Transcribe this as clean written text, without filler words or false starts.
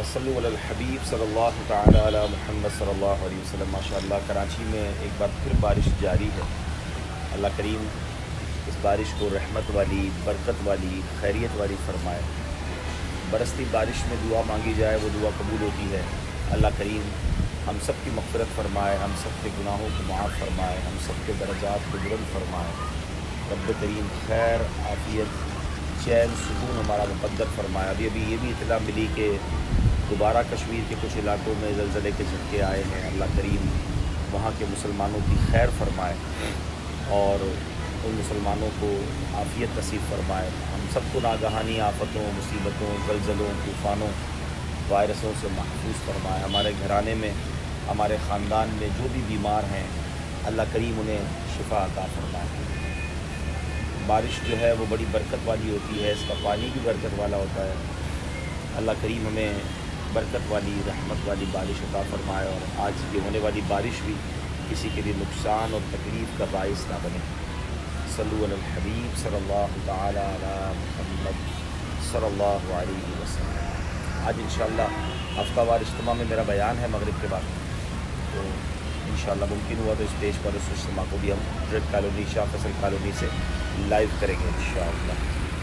صلی علی الحبیب صلی اللہ تعالی علی محمد صلی اللہ علیہ وسلم۔ ماشاءاللہ کراچی میں ایک بار پھر بارش جاری ہے۔ اللہ کریم اس بارش کو رحمت والی، برکت والی، خیریت والی فرمائے۔ برستی بارش میں دعا مانگی جائے وہ دعا قبول ہوتی ہے۔ اللہ کریم ہم سب کی مغفرت فرمائے، ہم سب کے گناہوں کو معاف فرمائے، ہم سب کے درجات کو بلند فرمائے۔ رب کریم خیر، عافیت، چین، سکون ہمارا مقدر فرمایا۔ ابھی یہ بھی اطلاع ملی کہ دوبارہ کشمیر کے کچھ علاقوں میں زلزلے کے جھٹکے آئے ہیں۔ اللہ کریم وہاں کے مسلمانوں کی خیر فرمائے اور ان مسلمانوں کو عافیت نصیب فرمائے۔ ہم سب کو ناگہانی آفتوں، مصیبتوں، زلزلوں، طوفانوں، وائرسوں سے محفوظ فرمائے۔ ہمارے گھرانے میں، ہمارے خاندان میں جو بھی بیمار ہیں اللہ کریم انہیں شفا عطا فرمائے۔ بارش جو ہے وہ بڑی برکت والی ہوتی ہے، اس کا پانی بھی برکت والا ہوتا ہے۔ اللہ کریم ہمیں برکت والی، رحمت والی بارش عطا فرمائے، اور آج یہ ہونے والی بارش بھی کسی کے لیے نقصان اور تکلیف کا باعث نہ بنے۔ صلو علی الحبیب صلی اللہ تعالی علی محمد صلی اللہ علیہ وسلم۔ آج انشاءاللہ ہفتہ وار اجتماع میں میرا بیان ہے مغرب کے بعد، تو انشاءاللہ ممکن ہوا تو اس پیش پر اس اجتماع کو بھی ہم ریڈ کالونی، شاہ فصل کالونی سے لائیو کریں گے انشاءاللہ۔